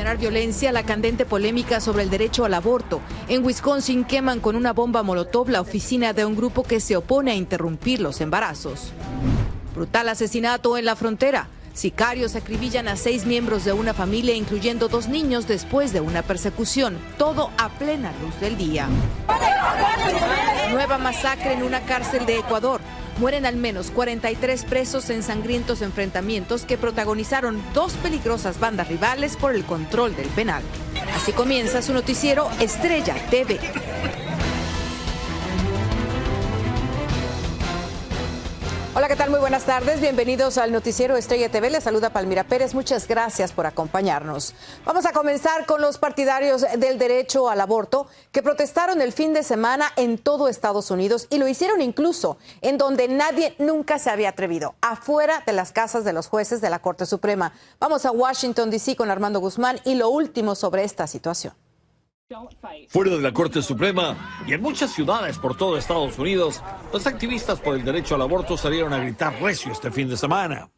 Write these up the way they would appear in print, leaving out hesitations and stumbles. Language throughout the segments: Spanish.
parar violencia, la candente polémica sobre el derecho al aborto. En Wisconsin queman con una bomba molotov la oficina de un grupo que se opone a interrumpir los embarazos. Brutal asesinato en la frontera. Sicarios acribillan a 6 miembros de una familia, incluyendo 2 niños, después de una persecución. Todo a plena luz del día. Nueva masacre en una cárcel de Ecuador. Mueren al menos 43 presos en sangrientos enfrentamientos que protagonizaron 2 peligrosas bandas rivales por el control del penal. Así comienza su noticiero Estrella TV. Hola, ¿qué tal? Muy buenas tardes. Bienvenidos al noticiero Estrella TV. Les saluda Palmira Pérez. Muchas gracias por acompañarnos. Vamos a comenzar con los partidarios del derecho al aborto que protestaron el fin de semana en todo Estados Unidos y lo hicieron incluso en donde nadie nunca se había atrevido, afuera de las casas de los jueces de la Corte Suprema. Vamos a Washington, D.C. con Armando Guzmán y lo último sobre esta situación. Fuera de la Corte Suprema y en muchas ciudades por todo Estados Unidos, los activistas por el derecho al aborto salieron a gritar recio este fin de semana.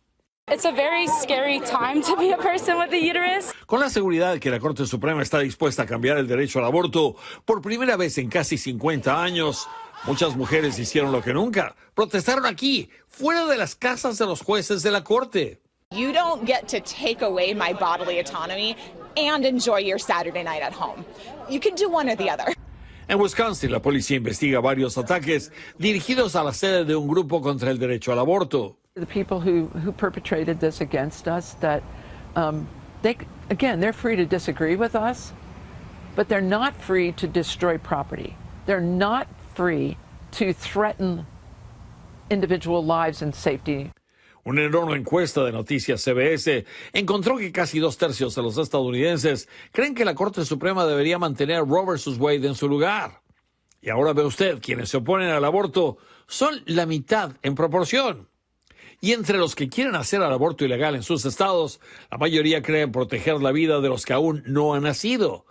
It's a very scary time to be a person with a uterus. Con la seguridad de que la Corte Suprema está dispuesta a cambiar el derecho al aborto por primera vez en casi 50 años, muchas mujeres hicieron lo que nunca, protestaron aquí, fuera de las casas de los jueces de la Corte. You don't get to take away my bodily autonomy and enjoy your Saturday night at home. You can do one or the other. En Wisconsin, la policía investiga varios ataques dirigidos a la sede de un grupo contra el derecho al aborto. The people who perpetrated this against us, that they're free to disagree with us, but they're not free to destroy property. They're not free to threaten individual lives and safety. Una enorme encuesta de Noticias CBS encontró que casi 2/3 de los estadounidenses creen que la Corte Suprema debería mantener Roe vs. Wade en su lugar. Y ahora ve usted, quienes se oponen al aborto son la mitad en proporción. Y entre los que quieren hacer el aborto ilegal en sus estados, la mayoría creen proteger la vida de los que aún no han nacido.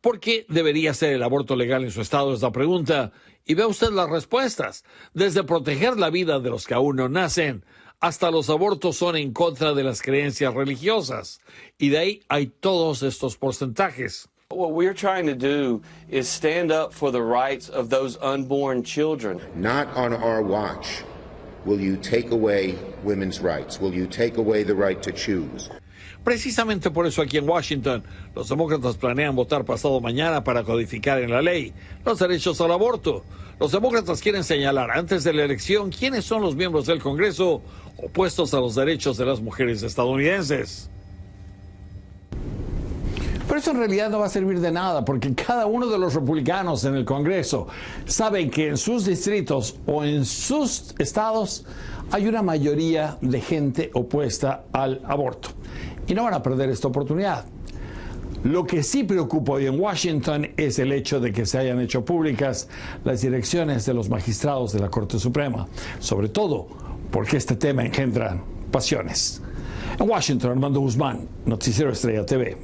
¿Por qué debería ser el aborto legal en su estado? Es la pregunta. Y ve usted las respuestas. Desde proteger la vida de los que aún no nacen, hasta los abortos son en contra de las creencias religiosas. Y de ahí hay todos estos porcentajes. What we're trying to do is stand up for the rights of those unborn children. Not on our watch will you take away women's rights. Will you take away the right to choose. Precisamente por eso aquí en Washington, los demócratas planean votar pasado mañana para codificar en la ley los derechos al aborto. Los demócratas quieren señalar antes de la elección quiénes son los miembros del Congreso opuestos a los derechos de las mujeres estadounidenses. Pero eso en realidad no va a servir de nada, porque cada uno de los republicanos en el Congreso saben que en sus distritos o en sus estados hay una mayoría de gente opuesta al aborto. Y no van a perder esta oportunidad. Lo que sí preocupa hoy en Washington es el hecho de que se hayan hecho públicas las direcciones de los magistrados de la Corte Suprema, sobre todo porque este tema engendra pasiones. En Washington, Armando Guzmán, Noticiero Estrella TV.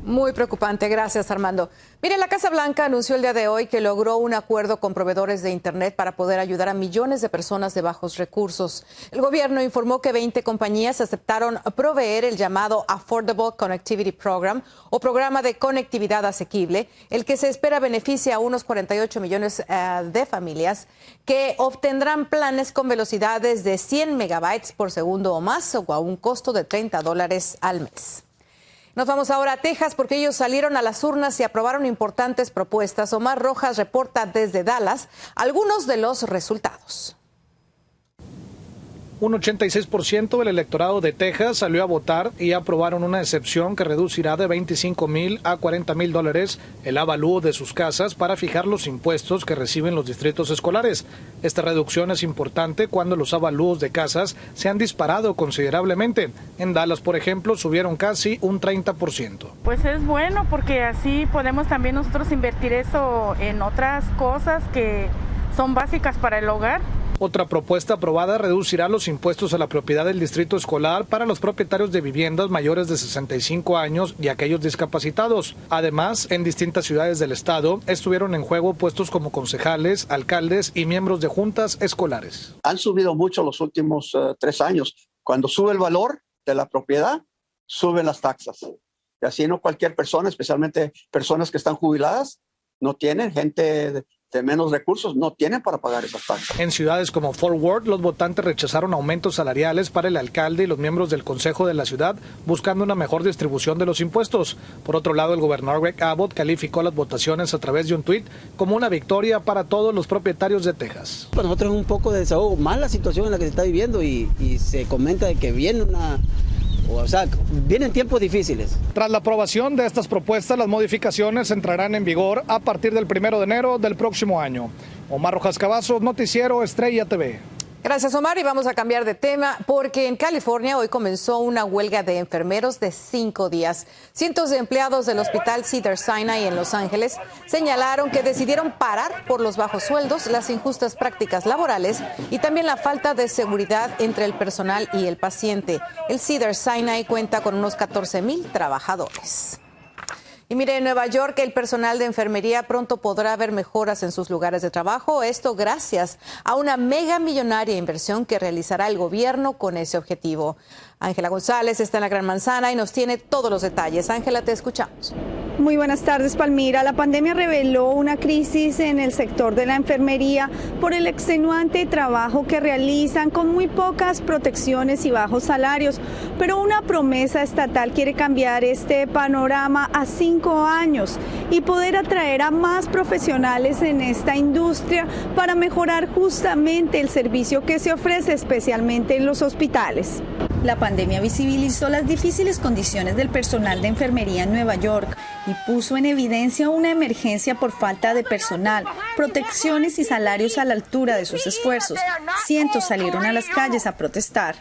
Muy preocupante. Gracias, Armando. Mire, la Casa Blanca anunció el día de hoy que logró un acuerdo con proveedores de Internet para poder ayudar a millones de personas de bajos recursos. El gobierno informó que 20 compañías aceptaron proveer el llamado Affordable Connectivity Program o programa de conectividad asequible, el que se espera beneficia a unos 48 millones de familias que obtendrán planes con velocidades de 100 megabytes por segundo o más o a un costo de $30 al mes. Nos vamos ahora a Texas porque ellos salieron a las urnas y aprobaron importantes propuestas. Omar Rojas reporta desde Dallas algunos de los resultados. Un 86% del electorado de Texas salió a votar y aprobaron una excepción que reducirá de $25,000 a $40,000 el avalúo de sus casas para fijar los impuestos que reciben los distritos escolares. Esta reducción es importante cuando los avalúos de casas se han disparado considerablemente. En Dallas, por ejemplo, subieron casi un 30%. Pues es bueno porque así podemos también nosotros invertir eso en otras cosas que son básicas para el hogar. Otra propuesta aprobada reducirá los impuestos a la propiedad del distrito escolar para los propietarios de viviendas mayores de 65 años y aquellos discapacitados. Además, en distintas ciudades del estado estuvieron en juego puestos como concejales, alcaldes y miembros de juntas escolares. Han subido mucho los últimos 3 años. Cuando sube el valor de la propiedad, suben las taxas. Y así no cualquier persona, especialmente personas que están jubiladas, no tienen, gente de menos recursos, no tienen para pagar esas taxas. En ciudades como Fort Worth, los votantes rechazaron aumentos salariales para el alcalde y los miembros del consejo de la ciudad, buscando una mejor distribución de los impuestos. Por otro lado, el gobernador Greg Abbott calificó las votaciones a través de un tuit como una victoria para todos los propietarios de Texas. Para nosotros es un poco de desahogo, más la situación en la que se está viviendo y se comenta de que viene vienen tiempos difíciles. Tras la aprobación de estas propuestas, las modificaciones entrarán en vigor a partir del 1 de enero del próximo año. Omar Rojas Cavazos, Noticiero Estrella TV. Gracias, Omar, y vamos a cambiar de tema porque en California hoy comenzó una huelga de enfermeros de 5 días. Cientos de empleados del hospital Cedars-Sinai en Los Ángeles señalaron que decidieron parar por los bajos sueldos, las injustas prácticas laborales y también la falta de seguridad entre el personal y el paciente. El Cedars-Sinai cuenta con unos 14,000 trabajadores. Y mire, en Nueva York el personal de enfermería pronto podrá ver mejoras en sus lugares de trabajo, esto gracias a una mega millonaria inversión que realizará el gobierno con ese objetivo. Ángela González está en la Gran Manzana y nos tiene todos los detalles. Ángela, te escuchamos. Muy buenas tardes, Palmira. La pandemia reveló una crisis en el sector de la enfermería por el extenuante trabajo que realizan con muy pocas protecciones y bajos salarios. Pero una promesa estatal quiere cambiar este panorama a 5 años y poder atraer a más profesionales en esta industria para mejorar justamente el servicio que se ofrece, especialmente en los hospitales. La pandemia visibilizó las difíciles condiciones del personal de enfermería en Nueva York y puso en evidencia una emergencia por falta de personal, protecciones y salarios a la altura de sus esfuerzos. Cientos salieron a las calles a protestar.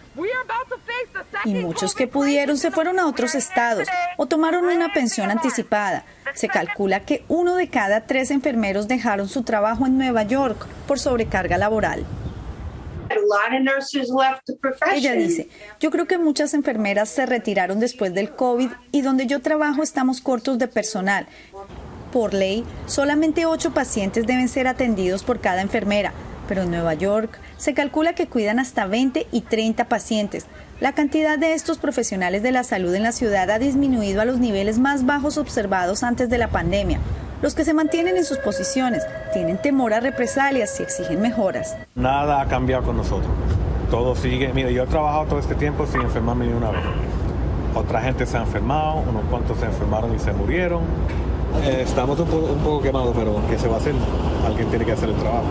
Y muchos que pudieron se fueron a otros estados o tomaron una pensión anticipada. Se calcula que 1 de cada 3 enfermeros dejaron su trabajo en Nueva York por sobrecarga laboral. Ella dice, yo creo que muchas enfermeras se retiraron después del COVID y donde yo trabajo estamos cortos de personal. Por ley, solamente 8 pacientes deben ser atendidos por cada enfermera, pero en Nueva York se calcula que cuidan hasta 20 y 30 pacientes. La cantidad de estos profesionales de la salud en la ciudad ha disminuido a los niveles más bajos observados antes de la pandemia. Los que se mantienen en sus posiciones tienen temor a represalias y exigen mejoras. Nada ha cambiado con nosotros. Todo sigue. Mira, yo he trabajado todo este tiempo sin enfermarme ni una vez. Otra gente se ha enfermado, unos cuantos se enfermaron y se murieron. Estamos un poco quemados, pero ¿qué se va a hacer? Alguien tiene que hacer el trabajo.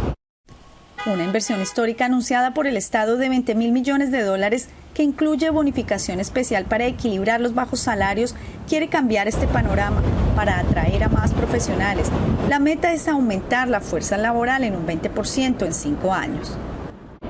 Una inversión histórica anunciada por el Estado de $20,000 millones que incluye bonificación especial para equilibrar los bajos salarios, quiere cambiar este panorama para atraer a más profesionales. La meta es aumentar la fuerza laboral en un 20% en 5 años.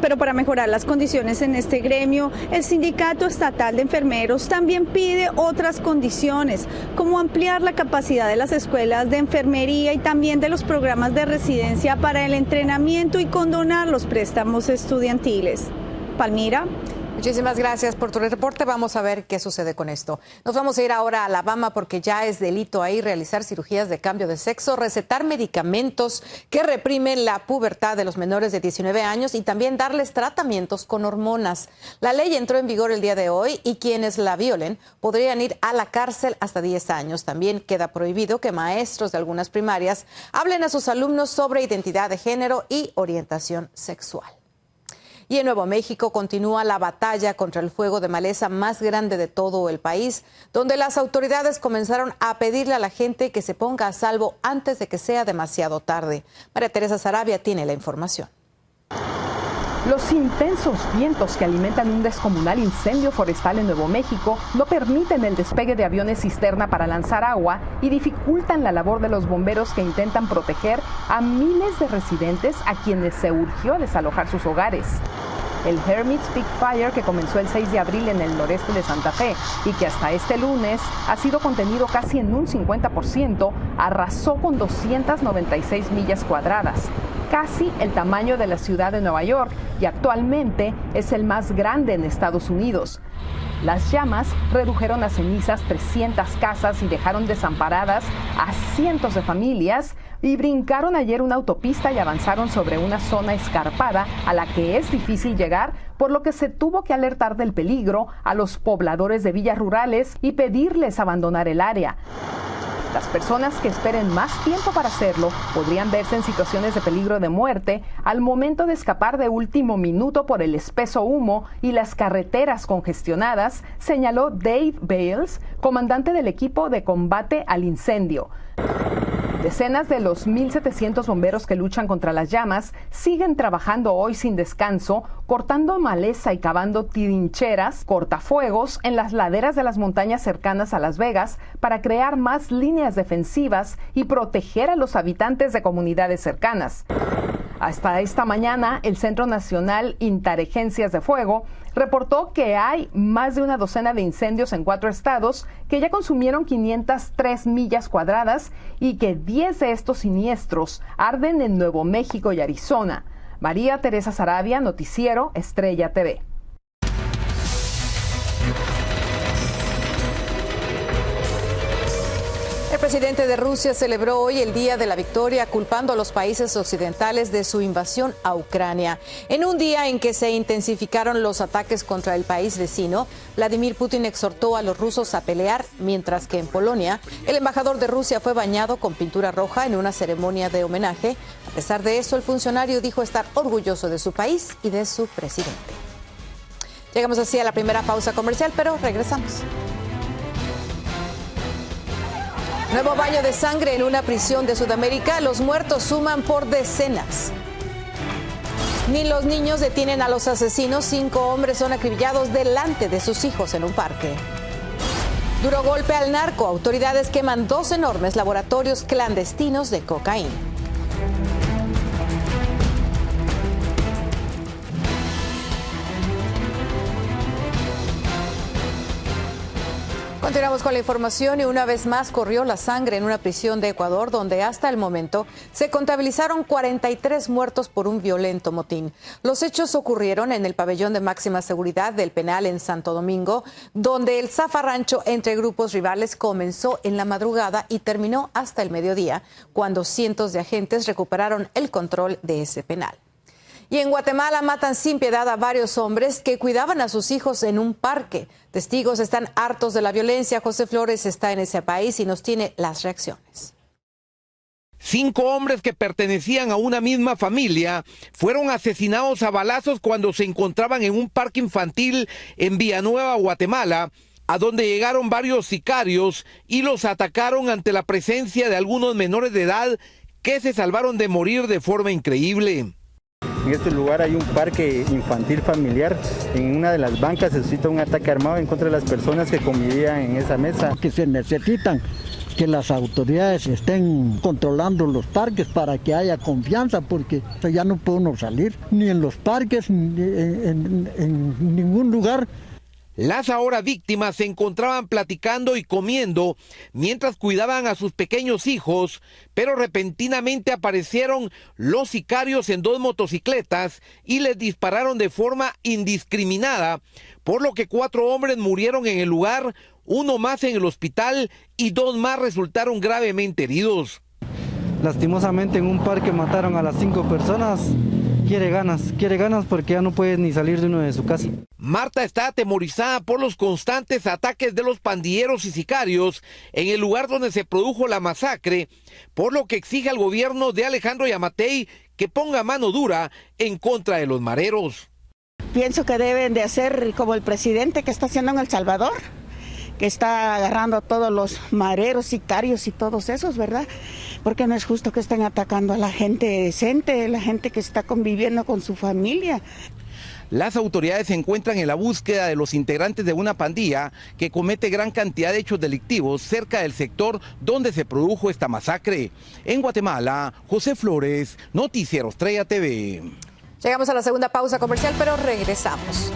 Pero para mejorar las condiciones en este gremio, el Sindicato Estatal de Enfermeros también pide otras condiciones, como ampliar la capacidad de las escuelas de enfermería y también de los programas de residencia para el entrenamiento y condonar los préstamos estudiantiles. Palmira. Muchísimas gracias por tu reporte. Vamos a ver qué sucede con esto. Nos vamos a ir ahora a Alabama porque ya es delito ahí realizar cirugías de cambio de sexo, recetar medicamentos que reprimen la pubertad de los menores de 19 años y también darles tratamientos con hormonas. La ley entró en vigor el día de hoy y quienes la violen podrían ir a la cárcel hasta 10 años. También queda prohibido que maestros de algunas primarias hablen a sus alumnos sobre identidad de género y orientación sexual. Y en Nuevo México continúa la batalla contra el fuego de maleza más grande de todo el país, donde las autoridades comenzaron a pedirle a la gente que se ponga a salvo antes de que sea demasiado tarde. María Teresa Sarabia tiene la información. Los intensos vientos que alimentan un descomunal incendio forestal en Nuevo México no permiten el despegue de aviones cisterna para lanzar agua y dificultan la labor de los bomberos que intentan proteger a miles de residentes a quienes se urgió desalojar sus hogares. El Hermit's Peak Fire, que comenzó el 6 de abril en el noreste de Santa Fe y que hasta este lunes ha sido contenido casi en un 50%, arrasó con 296 millas cuadradas, casi el tamaño de la ciudad de Nueva York, y actualmente es el más grande en Estados Unidos. Las llamas redujeron a cenizas 300 casas y dejaron desamparadas a cientos de familias, y brincaron ayer una autopista y avanzaron sobre una zona escarpada a la que es difícil llegar, por lo que se tuvo que alertar del peligro a los pobladores de villas rurales y pedirles abandonar el área. Las personas que esperen más tiempo para hacerlo podrían verse en situaciones de peligro de muerte al momento de escapar de último minuto por el espeso humo y las carreteras congestionadas, señaló Dave Bales, comandante del equipo de combate al incendio. Decenas de los 1,700 bomberos que luchan contra las llamas siguen trabajando hoy sin descanso, cortando maleza y cavando trincheras, cortafuegos en las laderas de las montañas cercanas a Las Vegas para crear más líneas defensivas y proteger a los habitantes de comunidades cercanas. Hasta esta mañana, el Centro Nacional Interagencias de Fuego reportó que hay más de una docena de incendios en 4 estados que ya consumieron 503 millas cuadradas y que 10 de estos siniestros arden en Nuevo México y Arizona. María Teresa Sarabia, Noticiero Estrella TV. El presidente de Rusia celebró hoy el Día de la Victoria, culpando a los países occidentales de su invasión a Ucrania. En un día en que se intensificaron los ataques contra el país vecino, Vladimir Putin exhortó a los rusos a pelear, mientras que en Polonia, el embajador de Rusia fue bañado con pintura roja en una ceremonia de homenaje. A pesar de eso, el funcionario dijo estar orgulloso de su país y de su presidente. Llegamos así a la primera pausa comercial, pero regresamos. Nuevo baño de sangre en una prisión de Sudamérica. Los muertos suman por decenas. Ni los niños detienen a los asesinos. 5 hombres son acribillados delante de sus hijos en un parque. Duro golpe al narco. Autoridades queman 2 enormes laboratorios clandestinos de cocaína. Continuamos con la información y una vez más corrió la sangre en una prisión de Ecuador donde hasta el momento se contabilizaron 43 muertos por un violento motín. Los hechos ocurrieron en el pabellón de máxima seguridad del penal en Santo Domingo, donde el zafarrancho entre grupos rivales comenzó en la madrugada y terminó hasta el mediodía, cuando cientos de agentes recuperaron el control de ese penal. Y en Guatemala matan sin piedad a varios hombres que cuidaban a sus hijos en un parque. Testigos están hartos de la violencia. José Flores está en ese país y nos tiene las reacciones. 5 hombres que pertenecían a una misma familia fueron asesinados a balazos cuando se encontraban en un parque infantil en Villanueva, Guatemala, a donde llegaron varios sicarios y los atacaron ante la presencia de algunos menores de edad que se salvaron de morir de forma increíble. En este lugar hay un parque infantil familiar. En una de las bancas se suscita un ataque armado en contra de las personas que convivían en esa mesa. Que se necesitan que las autoridades estén controlando los parques para que haya confianza, porque ya no puede uno salir, ni en los parques, ni en ningún lugar. Las ahora víctimas se encontraban platicando y comiendo mientras cuidaban a sus pequeños hijos, pero repentinamente aparecieron los sicarios en 2 motocicletas y les dispararon de forma indiscriminada, por lo que 4 hombres murieron en el lugar, 1 más en el hospital y 2 más resultaron gravemente heridos. Lastimosamente en un parque mataron a las 5 personas. Quiere ganas porque ya no puede ni salir de uno de su casa. Marta está atemorizada por los constantes ataques de los pandilleros y sicarios en el lugar donde se produjo la masacre, por lo que exige al gobierno de Alejandro Yamatei que ponga mano dura en contra de los mareros. Pienso que deben de hacer como el presidente que está haciendo en El Salvador, que está agarrando a todos los mareros, sicarios y todos esos, ¿verdad? Porque no es justo que estén atacando a la gente decente, la gente que está conviviendo con su familia. Las autoridades se encuentran en la búsqueda de los integrantes de una pandilla que comete gran cantidad de hechos delictivos cerca del sector donde se produjo esta masacre. En Guatemala, José Flores, Noticiero Estrella TV. Llegamos a la segunda pausa comercial, pero regresamos.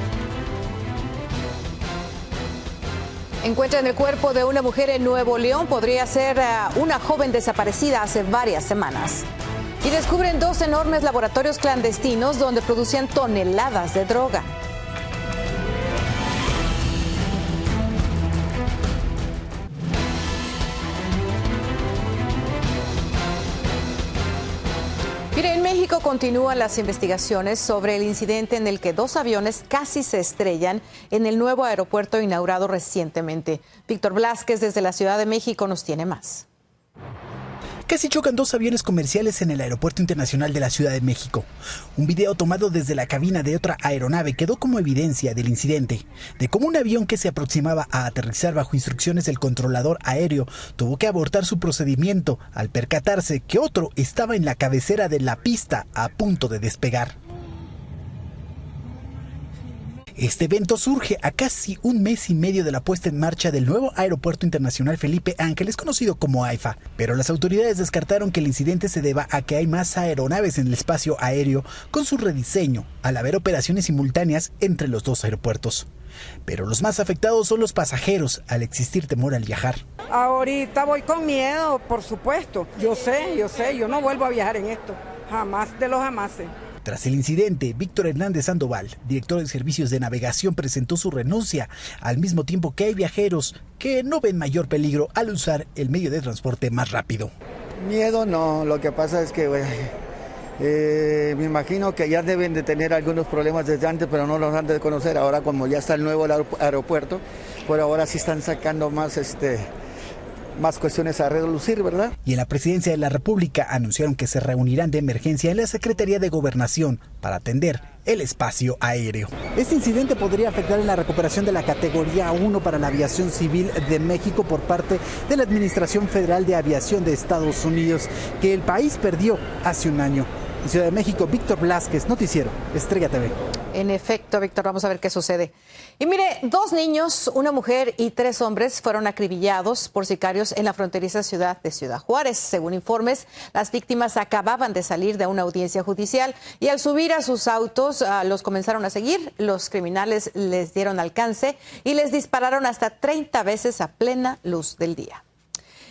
Encuentran el cuerpo de una mujer en Nuevo León. Podría ser una joven desaparecida hace varias semanas. Y descubren 2 enormes laboratorios clandestinos donde producían toneladas de droga. Mire, en México continúan las investigaciones sobre el incidente en el que 2 aviones casi se estrellan en el nuevo aeropuerto inaugurado recientemente. Víctor Blázquez desde la Ciudad de México nos tiene más. Casi chocan 2 aviones comerciales en el Aeropuerto Internacional de la Ciudad de México. Un video tomado desde la cabina de otra aeronave quedó como evidencia del incidente, de cómo un avión que se aproximaba a aterrizar bajo instrucciones del controlador aéreo tuvo que abortar su procedimiento al percatarse que otro estaba en la cabecera de la pista a punto de despegar. Este evento surge a casi 1 mes y medio de la puesta en marcha del nuevo Aeropuerto Internacional Felipe Ángeles, conocido como AIFA, pero las autoridades descartaron que el incidente se deba a que hay más aeronaves en el espacio aéreo con su rediseño, al haber operaciones simultáneas entre los 2 aeropuertos. Pero los más afectados son los pasajeros, al existir temor al viajar. Ahorita voy con miedo, por supuesto. Yo sé, yo no vuelvo a viajar en esto, jamás de los jamases. Tras el incidente, Víctor Hernández Sandoval, director de Servicios de Navegación, presentó su renuncia, al mismo tiempo que hay viajeros que no ven mayor peligro al usar el medio de transporte más rápido. Miedo no, lo que pasa es que me imagino que ya deben de tener algunos problemas desde antes, pero no los han de conocer. Ahora, como ya está el nuevo aeropuerto, por ahora sí están sacando más cuestiones a relucir, ¿verdad? Y en la Presidencia de la República anunciaron que se reunirán de emergencia en la Secretaría de Gobernación para atender el espacio aéreo. Este incidente podría afectar en la recuperación de la categoría 1 para la aviación civil de México por parte de la Administración Federal de Aviación de Estados Unidos, que el país perdió hace un año. En Ciudad de México, Víctor Blázquez, Noticiero Estrella TV. En efecto, Víctor, vamos a ver qué sucede. Y mire, 2 niños, una mujer y 3 hombres fueron acribillados por sicarios en la fronteriza ciudad de Ciudad Juárez. Según informes, las víctimas acababan de salir de una audiencia judicial y al subir a sus autos los comenzaron a seguir. Los criminales les dieron alcance y les dispararon hasta 30 veces a plena luz del día.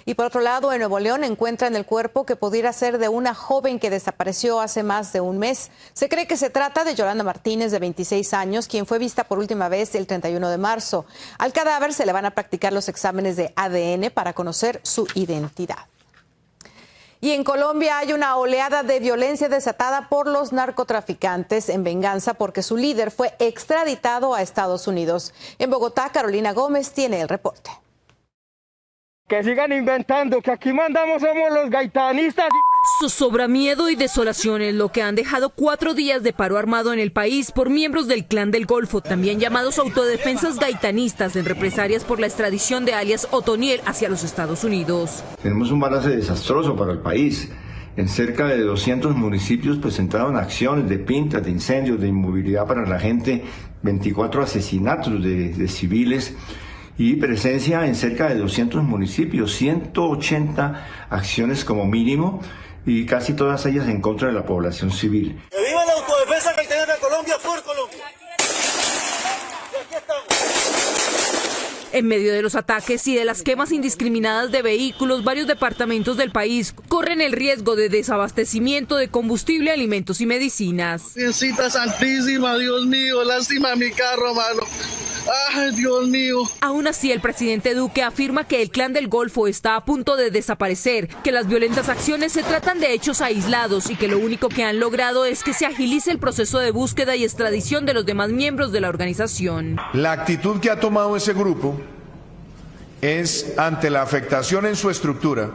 Y por otro lado, en Nuevo León encuentran el cuerpo que pudiera ser de una joven que desapareció hace más de un mes. Se cree que se trata de Yolanda Martínez, de 26 años, quien fue vista por última vez el 31 de marzo. Al cadáver se le van a practicar los exámenes de ADN para conocer su identidad. Y en Colombia hay una oleada de violencia desatada por los narcotraficantes en venganza porque su líder fue extraditado a Estados Unidos. En Bogotá, Carolina Gómez tiene el reporte. Que sigan inventando, que aquí mandamos somos los gaitanistas. Zozobra, miedo y desolación es lo que han dejado 4 días de paro armado en el país por miembros del Clan del Golfo, también llamados autodefensas gaitanistas, en represalias por la extradición de alias Otoniel hacia los Estados Unidos. Tenemos un balance desastroso para el país. En cerca de 200 municipios presentaron acciones de pintas, de incendios, de inmovilidad para la gente, 24 asesinatos de civiles y presencia en cerca de 200 municipios, 180 acciones como mínimo y casi todas ellas en contra de la población civil. ¡Que viva la autodefensa gaitana de Colombia por Colombia! Y aquí estamos. En medio de los ataques y de las quemas indiscriminadas de vehículos, varios departamentos del país corren el riesgo de desabastecimiento de combustible, alimentos y medicinas. Virgencita Santísima, Dios mío, lástima mi carro, mano. ¡Ay, Dios mío! Aún así, el presidente Duque afirma que el Clan del Golfo está a punto de desaparecer, que las violentas acciones se tratan de hechos aislados y que lo único que han logrado es que se agilice el proceso de búsqueda y extradición de los demás miembros de la organización. La actitud que ha tomado ese grupo es, ante la afectación en su estructura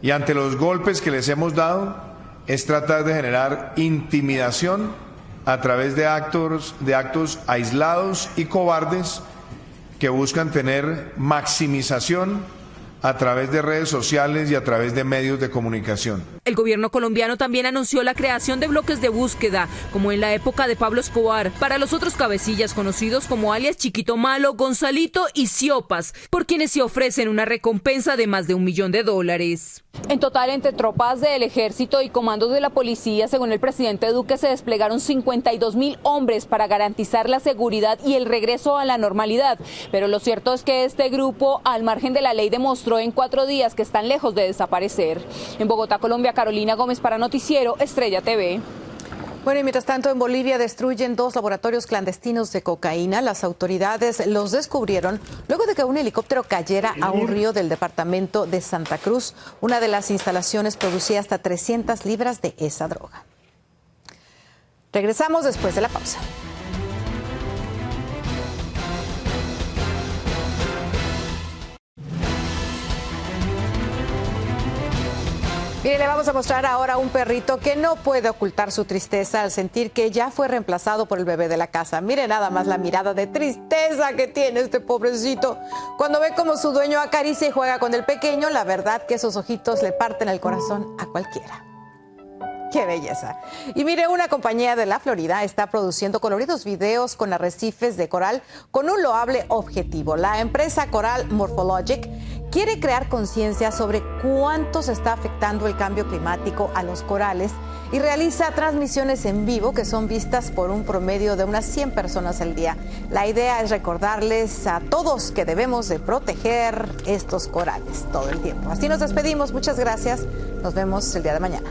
y ante los golpes que les hemos dado, es tratar de generar intimidación a través de actos aislados y cobardes que buscan tener maximización a través de redes sociales y a través de medios de comunicación. El gobierno colombiano también anunció la creación de bloques de búsqueda, como en la época de Pablo Escobar, para los otros cabecillas conocidos como alias Chiquito Malo, Gonzalito y Siopas, por quienes se ofrecen una recompensa de más de $1 millón. En total, entre tropas del ejército y comandos de la policía, según el presidente Duque, se desplegaron 52.000 hombres para garantizar la seguridad y el regreso a la normalidad. Pero lo cierto es que este grupo, al margen de la ley, demostró en 4 días que están lejos de desaparecer. En Bogotá, Colombia, Carolina Gómez para Noticiero Estrella TV. Bueno, y mientras tanto en Bolivia destruyen 2 laboratorios clandestinos de cocaína. Las autoridades los descubrieron luego de que un helicóptero cayera a un río del departamento de Santa Cruz. Una de las instalaciones producía hasta 300 libras de esa droga. Regresamos después de la pausa. Mire, le vamos a mostrar ahora un perrito que no puede ocultar su tristeza al sentir que ya fue reemplazado por el bebé de la casa. Mire nada más la mirada de tristeza que tiene este pobrecito. Cuando ve cómo su dueño acaricia y juega con el pequeño, la verdad que esos ojitos le parten el corazón a cualquiera. ¡Qué belleza! Y mire, una compañía de la Florida está produciendo coloridos videos con arrecifes de coral con un loable objetivo. La empresa Coral Morphologic quiere crear conciencia sobre cuánto se está afectando el cambio climático a los corales y realiza transmisiones en vivo que son vistas por un promedio de unas 100 personas al día. La idea es recordarles a todos que debemos de proteger estos corales todo el tiempo. Así nos despedimos. Muchas gracias. Nos vemos el día de mañana.